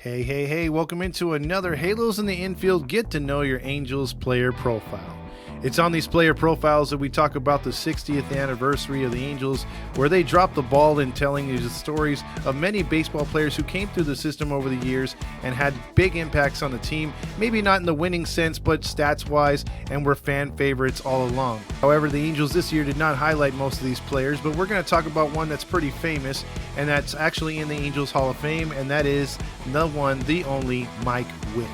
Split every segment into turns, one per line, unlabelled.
Hey, welcome into another Halos in the Infield Get to Know Your Angels player profile. It's on these player profiles that we talk about the 60th anniversary of the Angels, where they dropped the ball in telling you the stories of many baseball players who came through the system over the years and had big impacts on the team, maybe not in the winning sense, but stats-wise, and were fan favorites all along. However, the Angels this year did not highlight most of these players, but we're going to talk about one that's pretty famous, and that's actually in the Angels Hall of Fame, and that is the one, the only, Mike Witt.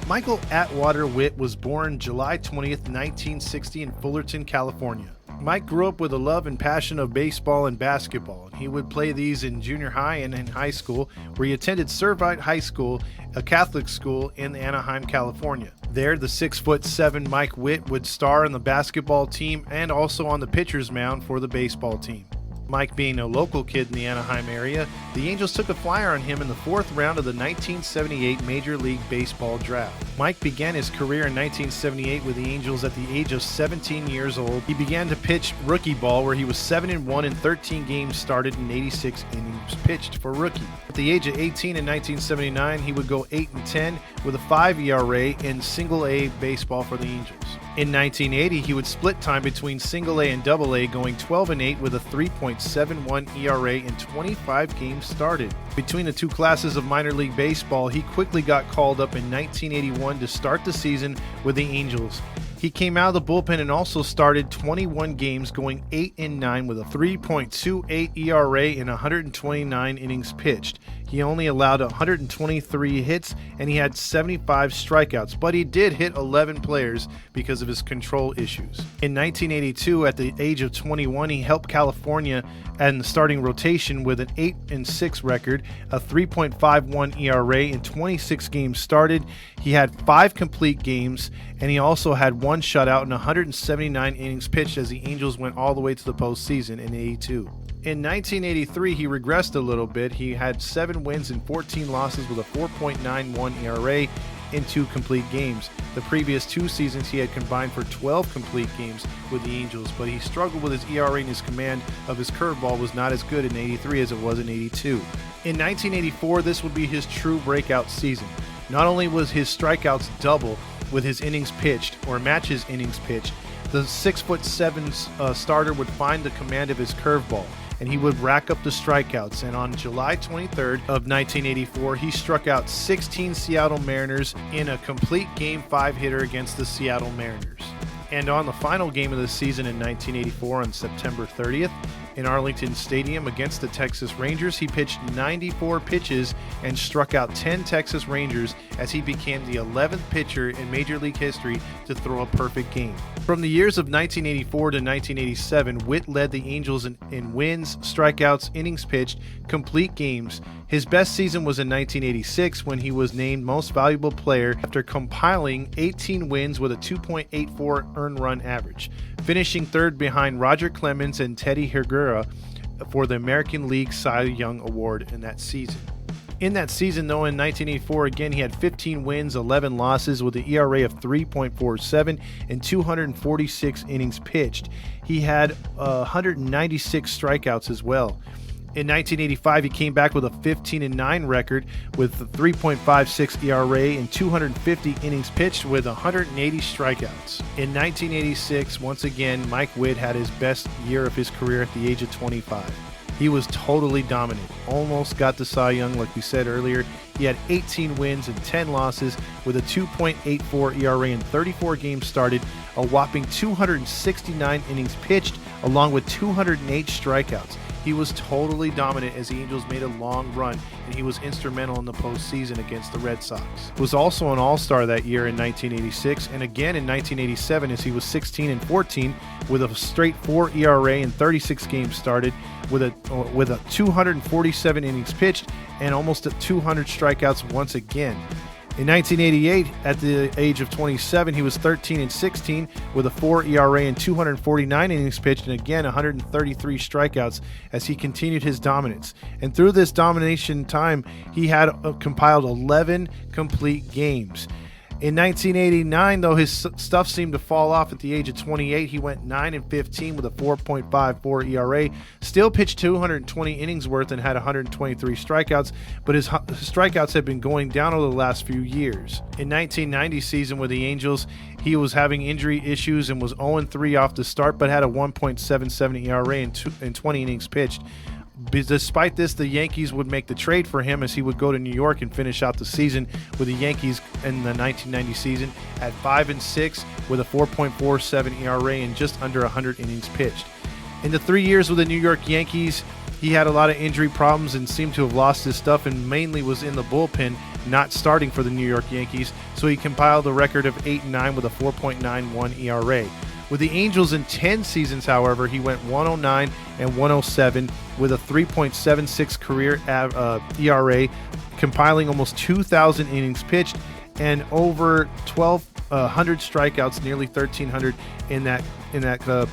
Michael Atwater Witt was born July 20th, 1960 in Fullerton, California. Mike grew up with a love and passion of baseball and basketball. He would play these in junior high and in high school, where he attended Servite High School, a Catholic school in Anaheim, California. There, the 6'7" Mike Witt would star on the basketball team and also on the pitcher's mound for the baseball team. Mike being a local kid in the Anaheim area, the Angels took a flyer on him in the fourth round of the 1978 Major League Baseball draft. Mike began his career in 1978 with the Angels at the age of 17 years old. He began to pitch rookie ball, where he was 7-1 in 13 games started and 86 innings pitched for rookie. At the age of 18 in 1979, he would go 8-10 with a 5 ERA in Single-A baseball for the Angels. In 1980, he would split time between Single-A and Double-A, going 12-8 with a 3.71 ERA in 25 games started. Between the two classes of minor league baseball, he quickly got called up in 1981 to start the season with the Angels. He came out of the bullpen and also started 21 games, going 8-9 with a 3.28 ERA in 129 innings pitched. He only allowed 123 hits and he had 75 strikeouts, but he did hit 11 players because of his control issues. In 1982, at the age of 21, he helped California in the starting rotation with an 8-6 record, a 3.51 ERA in 26 games started. He had 5 complete games, and he also had 1 shutout and 179 innings pitched as the Angels went all the way to the postseason in 82. In 1983, he regressed a little bit. He had 7 wins and 14 losses with a 4.91 ERA in 2 complete games. The previous 2 seasons, he had combined for 12 complete games with the Angels, but he struggled with his ERA, and his command of his curveball was not as good in 83 as it was in 82. In 1984, this would be his true breakout season. Not only was his strikeouts double with his innings pitched, or match his innings pitched, the 6'7" starter would find the command of his curveball, and he would rack up the strikeouts. And on July 23rd of 1984, he struck out 16 Seattle Mariners in a complete Game 5 hitter against the Seattle Mariners. And on the final game of the season in 1984, on September 30th, in Arlington Stadium against the Texas Rangers, he pitched 94 pitches and struck out 10 Texas Rangers as he became the 11th pitcher in Major League history to throw a perfect game. From the years of 1984 to 1987, Witt led the Angels in wins, strikeouts, innings pitched, complete games. His best season was in 1986, when he was named Most Valuable Player after compiling 18 wins with a 2.84 earned run average, finishing third behind Roger Clemens and Teddy Higuera for the American League Cy Young Award in that season. In that season, though, in 1984, again, he had 15 wins, 11 losses with an ERA of 3.47 and 246 innings pitched. He had 196 strikeouts as well. In 1985, he came back with a 15-9 record with a 3.56 ERA and 250 innings pitched with 180 strikeouts. In 1986, once again, Mike Witt had his best year of his career at the age of 25. He was totally dominant, almost got the Cy Young like we said earlier. He had 18 wins and 10 losses with a 2.84 ERA in 34 games started, a whopping 269 innings pitched, along with 208 strikeouts. He was totally dominant as the Angels made a long run, and he was instrumental in the postseason against the Red Sox. Was also an All-Star that year in 1986, and again in 1987 as he was 16-14 with a straight 4 ERA in 36 games started, with a 247 innings pitched and almost 200 strikeouts once again. In 1988, at the age of 27, he was 13-16 with a 4 ERA and 249 innings pitched, and again 133 strikeouts as he continued his dominance. And through this domination time, he had compiled 11 complete games. In 1989, though, his stuff seemed to fall off at the age of 28. He went 9-15 with a 4.54 ERA, still pitched 220 innings worth and had 123 strikeouts, but his strikeouts had been going down over the last few years. In 1990 season with the Angels, he was having injury issues and was 0-3 off the start, but had a 1.77 ERA in 20 innings pitched. Despite this, the Yankees would make the trade for him as he would go to New York and finish out the season with the Yankees in the 1990 season at 5-6 with a 4.47 ERA and just under 100 innings pitched. In the 3 years with the New York Yankees, he had a lot of injury problems and seemed to have lost his stuff, and mainly was in the bullpen, not starting for the New York Yankees, so he compiled a record of 8-9 with a 4.91 ERA. With the Angels in 10 seasons, however, he went 109 and 107 with a 3.76 career ERA, compiling almost 2,000 innings pitched and over 1,200 strikeouts, nearly 1,300 in that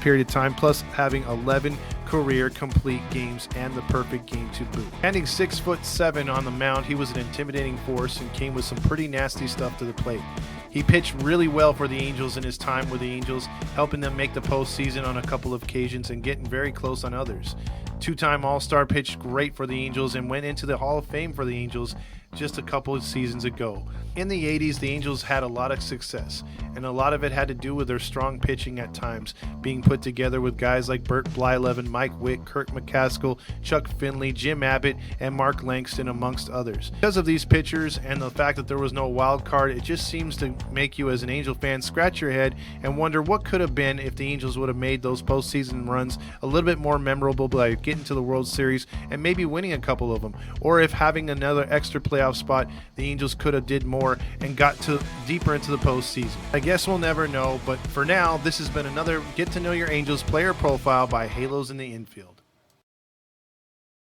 period of time, plus having 11 career complete games and the perfect game to boot. Standing 6'7" on the mound, he was an intimidating force and came with some pretty nasty stuff to the plate. He pitched really well for the Angels in his time with the Angels, helping them make the postseason on a couple of occasions and getting very close on others. Two-time All-Star, pitched great for the Angels and went into the Hall of Fame for the Angels just a couple of seasons ago. In the 80s, the Angels had a lot of success, and a lot of it had to do with their strong pitching at times, being put together with guys like Bert Blyleven, Mike Witt, Kirk McCaskill, Chuck Finley, Jim Abbott, and Mark Langston, amongst others. Because of these pitchers and the fact that there was no wild card, it just seems to make you as an Angel fan scratch your head and wonder what could have been if the Angels would have made those postseason runs a little bit more memorable by getting to the World Series and maybe winning a couple of them, or if having another extra playoff spot, the Angels could have did more and got deeper into the postseason. I guess we'll never know, but for now, this has been another Get to Know Your Angels player profile by Halos in the Infield.